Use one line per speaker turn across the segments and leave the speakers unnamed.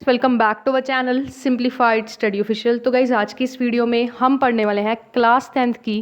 Welcome back to our channel simplified study official. तो guys आज की इस वीडियो में हम पढ़ने वाले हैं क्लास 10th की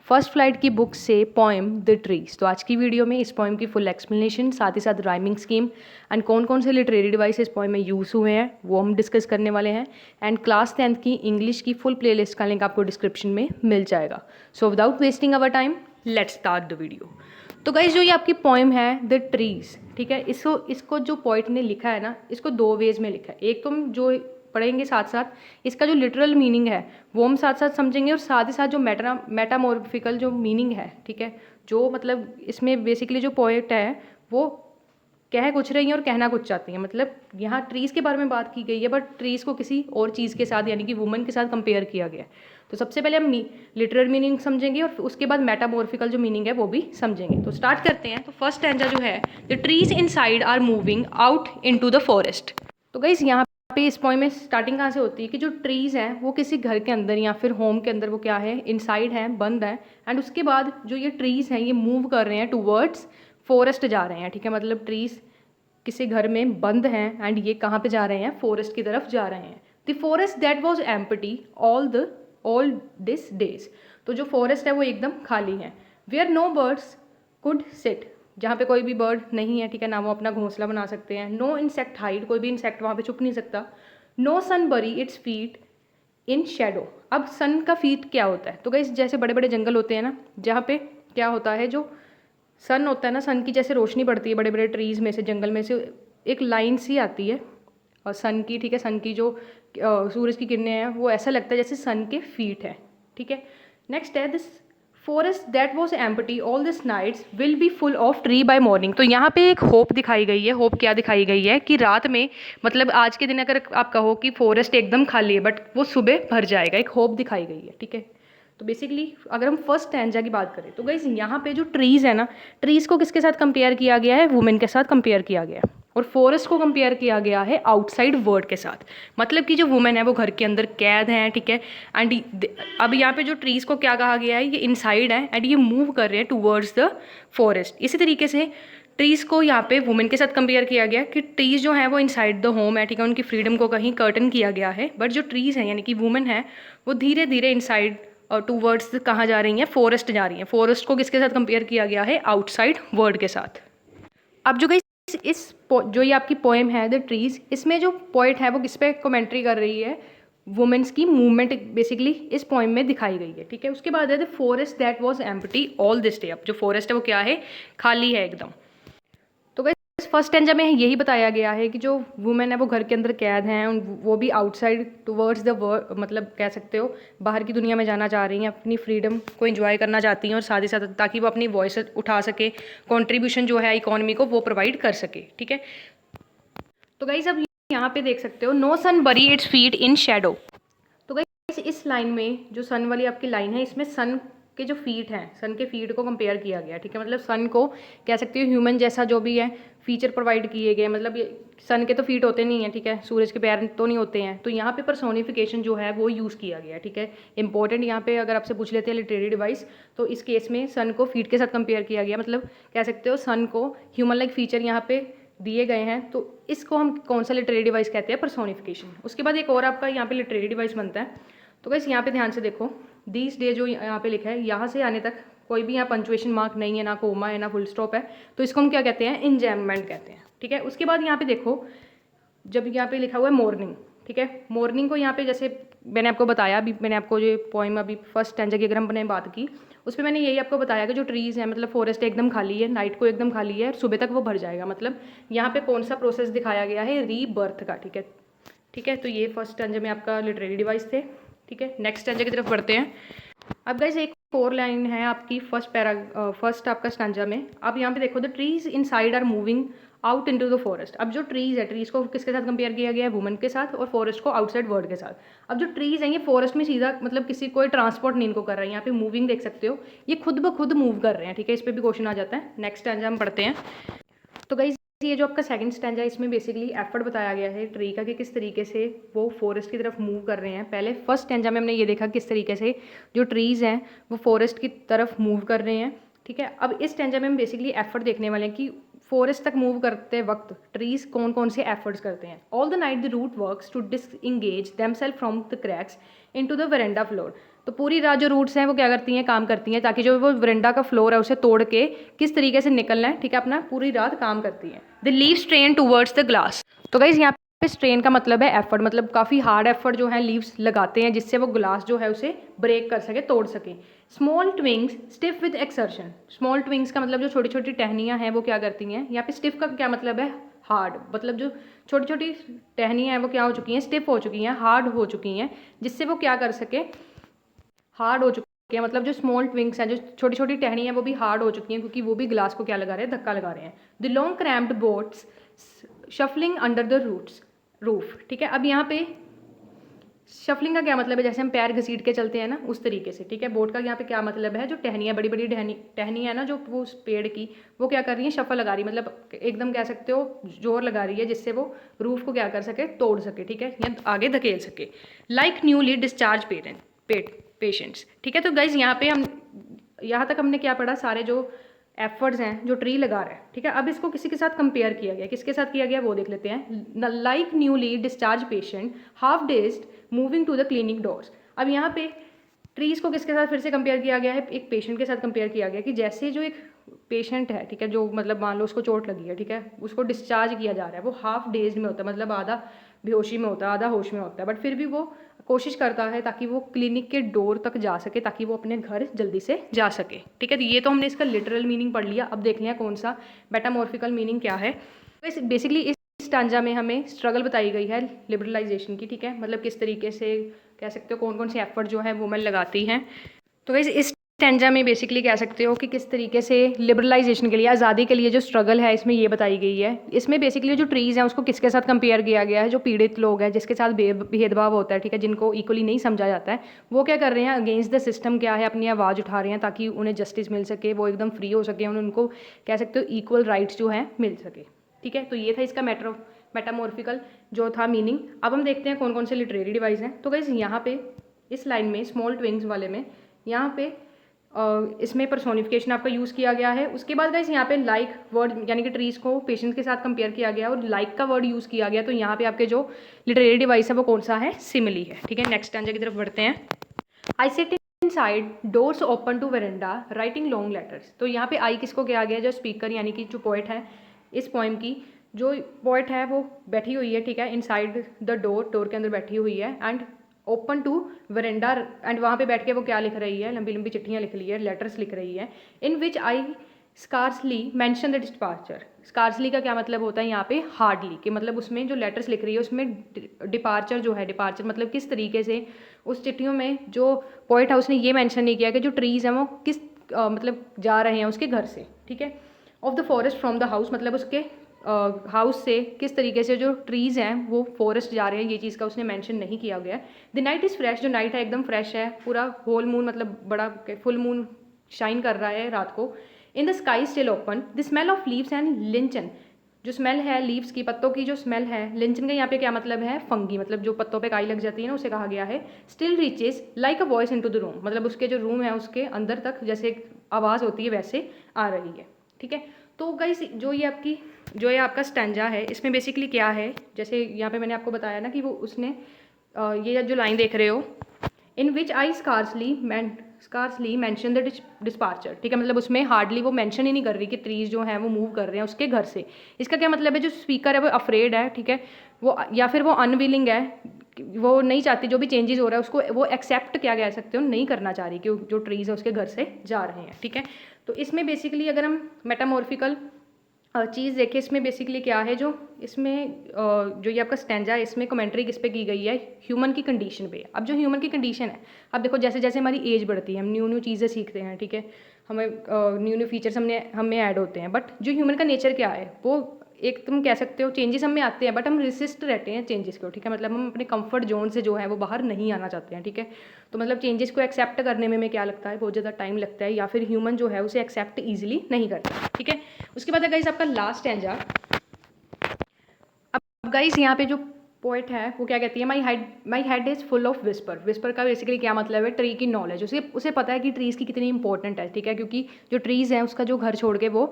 फर्स्ट फ्लाइट की बुक से पोएम द ट्रीज। तो आज की वीडियो में इस पोएम की फुल एक्सप्लेनेशन, साथ ही साथ राइमिंग स्कीम एंड कौन कौन से लिटरेरी डिवाइस इस पोएम में यूज़ हुए हैं वो हम डिस्कस करने वाले हैं। एंड क्लास 10th की इंग्लिश की फुल प्लेलिस्ट का लिंक आपको डिस्क्रिप्शन में मिल जाएगा। So without wasting our time let's start the video. तो गाइज जो ये आपकी पोएम है द ट्रीज, ठीक है, इसको जो पोइट ने लिखा है ना, इसको दो वेज में लिखा है। एक तो हम जो पढ़ेंगे साथ साथ इसका जो लिटरल मीनिंग है वो हम साथ साथ समझेंगे, और साथ ही साथ जो मेटामॉर्फिकल जो मीनिंग है, ठीक है, जो मतलब इसमें बेसिकली जो पोइट है वो कह कुछ रही हैं और कहना कुछ चाहती हैं। मतलब यहाँ ट्रीज़ के बारे में बात की गई है, बट ट्रीज़ को किसी और चीज़ के साथ यानी कि वुमन के साथ कंपेयर किया गया है। तो सबसे पहले हम लिटरल मीनिंग समझेंगे और उसके बाद मेटामॉर्फिकल जो मीनिंग है वो भी समझेंगे। तो स्टार्ट करते हैं। तो फर्स्ट स्टैंजा जो है, the trees inside are moving out into the forest. तो गाइस यहाँ पे इस पॉइंट में स्टार्टिंग कहाँ से होती है कि जो ट्रीज़ हैं वो किसी घर के अंदर या फिर होम के अंदर वो क्या है, इनसाइड है, बंद है। एंड उसके बाद जो ये ट्रीज़ हैं ये मूव कर रहे हैं टूवर्ड्स फॉरेस्ट जा रहे हैं, ठीक है। मतलब ट्रीज़ किसी घर में बंद हैं एंड ये कहाँ पे जा रहे हैं, फॉरेस्ट की तरफ जा रहे हैं। The forest that was empty all these days. तो जो फॉरेस्ट है वो एकदम खाली है। Where no birds could sit, जहाँ पे कोई भी बर्ड नहीं है, ठीक है, ना वो अपना घोंसला बना सकते हैं। नो इंसेक्ट हाइड, कोई भी इंसेक्ट वहाँ पे छुप नहीं सकता। नो सन बरी इट्स फीट इन शेडो। अब सन का फीट क्या होता है? तो गाइस जैसे बड़े बड़े जंगल होते हैं ना, जहाँ पे क्या होता है, जो सन होता है ना, सन की जैसे रोशनी पड़ती है बड़े बड़े ट्रीज़ में से, जंगल में से एक लाइन सी आती है और सन की, ठीक है, सन की जो सूरज की किरणें हैं वो ऐसा लगता है जैसे सन के फीट है, ठीक है। नेक्स्ट है this forest that was empty all these nights will be full of tree by morning. तो यहाँ पे एक होप दिखाई गई है। होप क्या दिखाई गई है कि रात में, मतलब आज के दिन अगर आप कहो कि फॉरेस्ट एकदम खाली है बट वो सुबह भर जाएगा, एक होप दिखाई गई है, ठीक है। तो बेसिकली अगर हम फर्स्ट स्टैंजा की बात करें तो गाइस यहाँ पे जो ट्रीज़ है ना, ट्रीज़ को किसके साथ कंपेयर किया गया है, वुमेन के साथ कंपेयर किया गया है। और फॉरेस्ट को कंपेयर किया गया है आउटसाइड वर्ल्ड के साथ। मतलब कि जो वुमेन है वो घर के अंदर कैद है, ठीक है। एंड अब यहाँ पे जो ट्रीज़ को क्या कहा गया है, ये इनसाइड है एंड ये मूव कर रहे हैं टूवर्ड्स द फॉरेस्ट। इसी तरीके से ट्रीज़ को यहाँ पे वुमेन के साथ कंपेयर किया गया कि ट्रीज़ जो है वो इनसाइड द होम है, ठीक है, उनकी फ्रीडम को कहीं कर्टन किया गया है। बट जो ट्रीज़ हैं यानी कि वुमेन है वो धीरे धीरे इनसाइड टूवर्ड्स कहाँ जा रही हैं, फॉरेस्ट जा रही हैं। फॉरेस्ट को किसके साथ कंपेयर किया गया है, आउटसाइड वर्ल्ड के साथ। अब जो जो ये आपकी पोएम है द ट्रीज, इसमें जो पोइट है वो किस पे कमेंट्री कर रही है, वुमेन्स की मूवमेंट बेसिकली इस पोएम में दिखाई गई है, ठीक है। उसके बाद है the forest that was empty all this day. अब जो फॉरेस्ट है वो क्या है, खाली है एकदम। तो गाइस फर्स्ट स्टैंजा में यही बताया गया है कि जो वुमेन है वो घर के अंदर कैद हैं, वो भी आउटसाइड टुवर्ड्स द वर्ल्ड, मतलब कह सकते हो बाहर की दुनिया में जाना चाह रही हैं, अपनी फ्रीडम को एंजॉय करना चाहती हैं, और साथ ही साथ ताकि वो अपनी वॉइस उठा सके, कंट्रीब्यूशन जो है इकोनॉमी को वो प्रोवाइड कर सके, ठीक है। तो गाइस अब यहाँ पे देख सकते हो, नो सन बरी इट्स फीट इन शेडो। तो गाइस इस लाइन में जो सन वाली आपकी लाइन है, इसमें सन के जो फीट हैं, सन के फीट को कंपेयर किया गया, ठीक है। मतलब सन को कह सकते हो ह्यूमन जैसा जो भी है फीचर प्रोवाइड किए गए। मतलब ये सन के तो फीट होते नहीं हैं, ठीक है, सूरज के पैर तो नहीं होते हैं। तो यहाँ पे पर्सोनिफिकेशन जो है वो यूज़ किया गया, ठीक है। इंपॉर्टेंट यहाँ पे अगर आपसे पूछ लेते हैं लिटरेरी डिवाइस, तो इस केस में सन को फीट के साथ कंपेयर किया गया। मतलब कह सकते हो सन को ह्यूमन लाइक फीचर यहाँ पे दिए गए हैं, तो इसको हम कौन सा लिटरेरी डिवाइस कहते हैं, पर्सोनिफिकेशन। उसके बाद एक और आपका यहाँ पे लिटरेरी डिवाइस बनता है। तो गाइस यहाँ पे ध्यान से देखो, दीस डे जो यहाँ पे लिखा है, यहाँ से आने तक कोई भी यहाँ पंचुएशन मार्क नहीं है, ना कोमा है, ना फुल स्टॉप है, तो इसको हम क्या कहते हैं, इंजैममेंट कहते हैं, ठीक है। उसके बाद यहाँ पे देखो, जब यहाँ पे लिखा हुआ है मॉर्निंग, ठीक है, मॉर्निंग को यहाँ पे जैसे मैंने आपको बताया, अभी मैंने आपको जो पोइम अभी फर्स्ट स्टैंजा की अगर हमने बात की, उस पर मैंने यही आपको बताया कि जो ट्रीज़ हैं, मतलब फॉरेस्ट एकदम खाली है, नाइट को एकदम खाली है, सुबह तक वो भर जाएगा। मतलब यहाँ पे कौन सा प्रोसेस दिखाया गया है, रीबर्थ का, ठीक है, ठीक है। तो ये फर्स्ट स्टैंजा में आपका लिटरेरी डिवाइस थे, ठीक है। नेक्स्ट स्टैंजा की तरफ बढ़ते हैं। अब गाइस एक और लाइन है आपकी फर्स्ट आपका स्टैंजा में। अब यहाँ पे देखो, the trees inside are moving out into the forest. अब जो ट्रीज़ है, ट्रीज़ को किसके साथ कंपेयर किया गया है, वुमन के साथ, और फॉरेस्ट को आउटसाइड वर्ल्ड के साथ। अब जो ट्रीज़ हैं ये फॉरेस्ट में सीधा, मतलब किसी कोई ट्रांसपोर्ट नहीं इनको कर रहा है। यहाँ पे मूविंग देख सकते हो, ये खुद ब खुद मूव कर रहे हैं, ठीक है। इस पर भी क्वेश्चन आ जाता है। नेक्स्ट स्टैंजा हम पढ़ते हैं। तो गाइस ये जो आपका सेकंड स्टैंजा है, इसमें बेसिकली एफर्ट बताया गया है ट्री का कि किस तरीके से वो फॉरेस्ट की तरफ मूव कर रहे हैं। पहले फर्स्ट स्टैंजा में हमने ये देखा किस तरीके से जो ट्रीज़ हैं वो फॉरेस्ट की तरफ मूव कर रहे हैं, ठीक है। अब इस स्टैंजा में हम बेसिकली एफर्ट देखने वाले हैं कि फॉरेस्ट तक मूव करते वक्त ट्रीज कौन कौन से एफर्ट्स करते हैं। All the night the root works to disengage themselves from the cracks into the veranda floor. तो पूरी रात जो रूट्स हैं वो क्या करती हैं, काम करती हैं ताकि जो वो वेरेंडा का फ्लोर है उसे तोड़ के किस तरीके से निकलना है, ठीक है, अपना पूरी रात काम करती हैं। The leave strain towards the glass. तो गाइज यहाँ पे स्ट्रेन का मतलब है एफर्ट, मतलब काफ़ी हार्ड एफर्ट जो है लीव्स लगाते हैं जिससे वो ग्लास जो है उसे ब्रेक कर सके, तोड़ सके। Small twigs stiff with exertion. Small twigs का मतलब जो छोटी छोटी टहनियाँ हैं वो क्या करती हैं। यहाँ पे स्टिफ का क्या मतलब है, हार्ड, मतलब जो छोटी छोटी टहनियाँ हैं वो क्या हो चुकी हैं, स्टिफ हो चुकी हैं, हार्ड हो चुकी हैं, जिससे वो क्या कर सके, हार्ड हो चुकी है। मतलब जो स्मॉल ट्विंग्स हैं, जो छोटी छोटी टहनी हैं, वो भी हार्ड हो चुकी हैं क्योंकि वो भी ग्लास को क्या लगा रहे हैं, धक्का लगा रहे हैं। The long cramped boats shuffling under the roof. ठीक है, अब यहाँ पे शफलिंग का क्या मतलब है, जैसे हम पैर घसीट के चलते हैं ना उस तरीके से। ठीक है, बोट का यहाँ पे क्या मतलब है, जो टहनियाँ बड़ी बड़ी टहनी है ना जो वो उस पेड़ की, वो क्या कर रही है, शफल लगा रही है, मतलब एकदम कह सकते हो जोर लगा रही है जिससे वो रूफ को क्या कर सके, तोड़ सके। ठीक है, या आगे धकेल सके। Like newly discharge patients. ठीक है, तो गाइज यहाँ तक हमने क्या पढ़ा, सारे जो एफर्ट्स हैं जो ट्री लगा रहा है। ठीक है, अब इसको किसी के साथ कंपेयर किया गया, किसके साथ किया गया वो देख लेते हैं। Like newly discharge patient half dazed moving to the clinic doors. अब यहाँ पे ट्रीज़ को किसके साथ फिर से कंपेयर किया गया है, एक पेशेंट के साथ कंपेयर किया गया कि जैसे जो एक पेशेंट है, ठीक है, जो मतलब मान लो उसको चोट लगी है, ठीक है, उसको डिस्चार्ज किया जा रहा है, वो हाफ डेज में होता है, मतलब आधा बेहोशी में होता है, आधा होश में होता है, बट फिर भी वो कोशिश करता है ताकि वो क्लिनिक के डोर तक जा सके, ताकि वो अपने घर जल्दी से जा सके। ठीक है, तो ये तो हमने इसका लिटरल मीनिंग पढ़ लिया। अब देख लिया कौन सा मेटामॉर्फिकल मीनिंग क्या है। बेसिकली इस स्टांजा में हमें स्ट्रगल बताई गई है लिबरलाइजेशन की। ठीक है, मतलब किस तरीके से कह सकते हो कौन कौन से एफर्ट जो है वुमेन लगाती हैं। तो वैसे इस स्टैंजा में बेसिकली कह सकते हो कि किस तरीके से लिबरलाइजेशन के लिए, आज़ादी के लिए जो स्ट्रगल है इसमें ये बताई गई है। इसमें बेसिकली जो ट्रीज़ हैं उसको किसके साथ कंपेयर किया गया है, जो पीड़ित लोग हैं जिसके साथ भेदभाव होता है, ठीक है, जिनको इक्वली नहीं समझा जाता है, वो क्या कर रहे हैं, अगेंस्ट द सिस्टम क्या है, अपनी आवाज़ उठा रहे हैं ताकि उन्हें जस्टिस मिल सके, वो एकदम फ्री हो सके, उनको कह सकते हो इक्वल राइट्स जो हैं मिल सके। ठीक है, तो ये था इसका मेटामॉर्फिकल जो था मीनिंग। अब हम देखते हैं कौन कौन से लिटरेरी डिवाइस हैं। तो गाइस यहाँ पे इस लाइन में स्मॉल ट्विंग्स वाले में यहाँ पे इसमें पर्सोनिफिकेशन आपका यूज़ किया गया है। उसके बाद गाइस यहाँ पे लाइक वर्ड यानी कि ट्रीज़ को पेशेंट्स के साथ कंपेयर किया गया और लाइक का वर्ड यूज़ किया गया। तो यहाँ पे आपके जो लिटरेरी डिवाइस है वो कौन सा है, सिमिली है। ठीक है, नेक्स्ट स्टैंजा की तरफ बढ़ते हैं। I sit inside doors open to veranda writing long letters. तो यहाँ पे आई किसको किया गया, जो स्पीकर यानी कि जो पोइट है इस पोइम की, जो पोइट है वो बैठी हुई है, ठीक है, इनसाइड द डोर के अंदर बैठी हुई है, and open to veranda, and वहाँ पे बैठ के वो क्या लिख रही है, लंबी लंबी चिट्ठियाँ लिख रही है, लेटर्स लिख रही है। In which I scarcely mention the departure. Scarcely का क्या मतलब होता है यहाँ पे, हार्डली, कि मतलब उसमें जो लेटर्स लिख रही है उसमें डिपार्चर जो है, डिपार्चर मतलब किस तरीके से उस चिट्ठियों में जो पोइट है उसने ये मेंशन नहीं किया कि जो ट्रीज़ हैं वो किस मतलब जा रहे हैं उसके घर से। ठीक है, of the forest from the house, मतलब उसके हाउस से किस तरीके से जो ट्रीज़ हैं वो फॉरेस्ट जा रहे हैं, ये चीज़ का उसने मेंशन नहीं किया गया। द नाइट इज़ फ्रेश, जो नाइट है एकदम फ्रेश है, पूरा होल मून मतलब बड़ा फुल मून शाइन कर रहा है रात को। In the sky still open, the smell of leaves and lichen, जो स्मेल है लीव्स की, पत्तों की जो स्मेल है, लिंचन का यहाँ पे क्या मतलब है, फंगी, मतलब जो पत्तों पे काई लग जाती है ना उसे कहा गया है। Still reaches like a voice into the room, मतलब उसके जो रूम है उसके अंदर तक जैसे एक आवाज़ होती है वैसे आ रही है। ठीक है, तो गाइस जो ये आपका स्टैंजा है इसमें बेसिकली क्या है, जैसे यहाँ पे मैंने आपको बताया ना कि वो उसने ये जो लाइन देख रहे हो, इन which I scarcely mention the डिस्पार्चर। ठीक है, मतलब उसमें हार्डली वो मेंशन ही नहीं कर रही कि ट्रीज जो हैं वो मूव कर रहे हैं उसके घर से। इसका क्या मतलब है, जो स्पीकर है वो अफ्रेड है, ठीक है, वो या फिर वो अनविलिंग है, वो नहीं चाहती, जो भी चेंजेस हो रहा है उसको वो एक्सेप्ट क्या कह सकते हो, नहीं करना चाह रही कि जो ट्रीज़ है उसके घर से जा रहे हैं। ठीक है, तो इसमें बेसिकली अगर हम मेटामॉर्फिकल चीज़ देखें, इसमें बेसिकली क्या है, जो इसमें जो ये आपका स्टैंजा है इसमें कमेंट्री किस पे की गई है, ह्यूमन की कंडीशन पे। अब जो ह्यूमन की कंडीशन है, अब देखो जैसे जैसे हमारी एज बढ़ती है हम न्यू न्यू चीज़ें सीखते हैं, ठीक है, हमें न्यू न्यू फीचर्स हमें ऐड होते हैं, बट जो ह्यूमन का नेचर क्या है वो एक तुम कह सकते हो चेंजेस हमें आते हैं बट हम रेसिस्ट रहते हैं चेंजेस को। ठीक है, मतलब हम अपने कंफर्ट जोन से जो है वो बाहर नहीं आना चाहते हैं। ठीक है, तो मतलब चेंजेस को एक्सेप्ट करने में क्या लगता है, बहुत ज़्यादा टाइम लगता है, या फिर ह्यूमन जो है उसे एक्सेप्ट ईजिली नहीं करता। ठीक है, उसके बाद गाइस आपका लास्ट स्टैंजा। अब गाइस यहाँ पे जो पोइट है वो क्या कहती है, my head is full of whisper. Whisper का बेसिकली क्या मतलब है, ट्री की नॉलेज, उसे पता है कि ट्रीज़ की कितनी इंपॉर्टेंट है। ठीक है, क्योंकि जो ट्रीज़ हैं उसका जो घर छोड़ के वो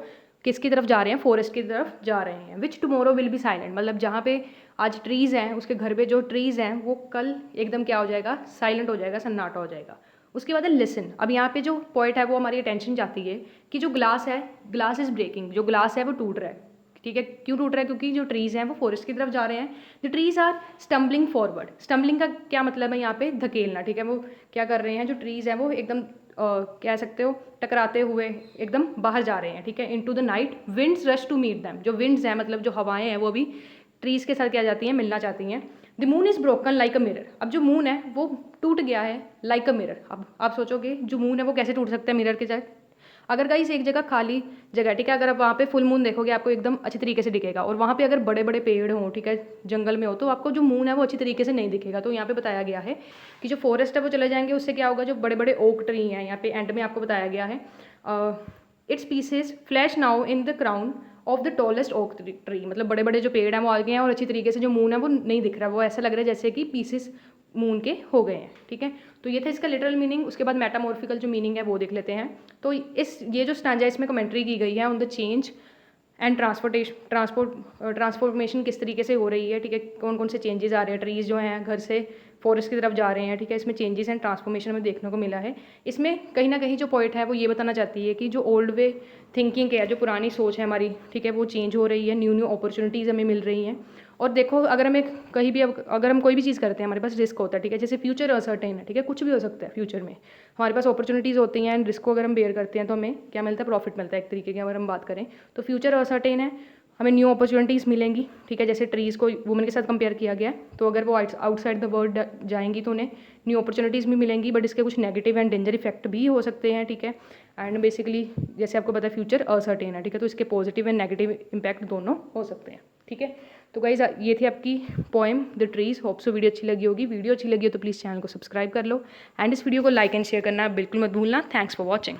किसकी तरफ जा रहे हैं, फॉरेस्ट की तरफ जा रहे हैं। विच टुमारो विल बी साइलेंट, मतलब जहाँ पे आज ट्रीज़ हैं उसके घर पे जो ट्रीज़ हैं वो कल एकदम क्या हो जाएगा, साइलेंट हो जाएगा, सन्नाटा हो जाएगा। उसके बाद है लिसन। अब यहाँ पे जो पॉइंट है वो हमारी अटेंशन जाती है कि जो ग्लास है, ग्लास इज़ ब्रेकिंग, जो ग्लास है वो टूट रहा है। ठीक है, क्यों टूट रहा है, क्योंकि जो ट्रीज़ हैं वो फॉरेस्ट की तरफ जा रहे हैं। The trees are stumbling forward. Stumbling का क्या मतलब है यहाँ पे, धकेलना। ठीक है, वो क्या कर रहे हैं, जो ट्रीज़ हैं वो एकदम कह सकते हो टकराते हुए एकदम बाहर जा रहे हैं। ठीक है, into the night winds rush to meet them. जो विंड्स हैं मतलब जो हवाएं हैं वो भी ट्रीज़ के साथ क्या जाती हैं, मिलना चाहती हैं। The moon is broken like a mirror. अब जो मून है वो टूट गया है लाइक अ मिरर। अब आप सोचोगे जो मून है वो कैसे टूट सकता है मिरर के साथ। अगर गाइस एक जगह खाली जगह, ठीक है, अगर आप वहाँ पे फुल मून देखोगे आपको एकदम अच्छी तरीके से दिखेगा, और वहाँ पे अगर बड़े बड़े पेड़ हों, ठीक है, जंगल में हो, तो आपको जो मून है वो अच्छी तरीके से नहीं दिखेगा। तो यहाँ पे बताया गया है कि जो फॉरेस्ट है वो चले जाएंगे, उससे क्या होगा, जो बड़े बड़े ओक ट्री हैं, यहाँ पे एंड में आपको बताया गया है, it's pieces flash now in the crown of the tallest oak tree. मतलब बड़े बड़े जो पेड़ हैं वो आ गए हैं और अच्छी तरीके से जो मून है वो नहीं दिख रहा, वो ऐसा लग रहा है जैसे कि पीसेस मून के हो गए हैं। ठीक है, तो ये था इसका लिटरल मीनिंग। उसके बाद मेटामॉर्फिकल जो मीनिंग है वो देख लेते हैं। तो ये जो स्टैंजा इसमें कमेंट्री की गई है on the change and transformation किस तरीके से हो रही है। ठीक है, कौन कौन से चेंजेस आ रहे हैं, ट्रीज़ जो हैं घर से फॉरेस्ट की तरफ जा रहे हैं। ठीक है, इसमें चेंजेस एंड ट्रांसफॉर्मेशन हमें देखने को मिला है। इसमें कहीं ना कहीं जो पॉइंट है वो ये बताना चाहती है कि जो ओल्ड वे थिंकिंग है, जो पुरानी सोच है हमारी, ठीक है, वो चेंज हो रही है, न्यू न्यू अपॉर्चुनिटीज़ हमें मिल रही हैं। और देखो अगर हमें कहीं भी अगर हम कोई भी चीज़ करते हैं हमारे पास रिस्क होता है। ठीक है, जैसे फ्यूचर अनसर्टेन है, ठीक है, कुछ भी हो सकता है फ्यूचर में, हमारे पास अपॉर्चुनिटीज़ होती हैं एंड रिस्क को अगर हम बेयर करते हैं तो हमें क्या मिलता है, प्रॉफिट मिलता है एक तरीके की। अगर हम बात करें तो फ्यूचर अनसर्टेन है, हमें न्यू अपॉर्चुनिटीज़ मिलेंगी। ठीक है, जैसे ट्रीज़ को वुमेन के साथ कंपेयर किया गया है, तो अगर वो आउटसाइड द वर्ल्ड जाएंगी तो उन्हें न्यू अपॉर्चुनिटीज़ भी मिलेंगी, बट इसके कुछ नेगेटिव एंड डेंजर इफेक्ट भी हो सकते हैं। ठीक है, एंड बेसिकली जैसे आपको पता है फ्यूचर अनसर्टेन है। ठीक है, तो इसके पॉजिटिव एंड नेगेटिव इम्पैक्ट दोनों हो सकते हैं। ठीक है, तो गाइज ये थी आपकी poem the trees. Hope so video अच्छी लगी होगी। वीडियो अच्छी लगी हो तो प्लीज़ चैनल को सब्सक्राइब कर लो एंड इस वीडियो को लाइक एंड शेयर करना बिल्कुल मत भूलना। Thanks for watching.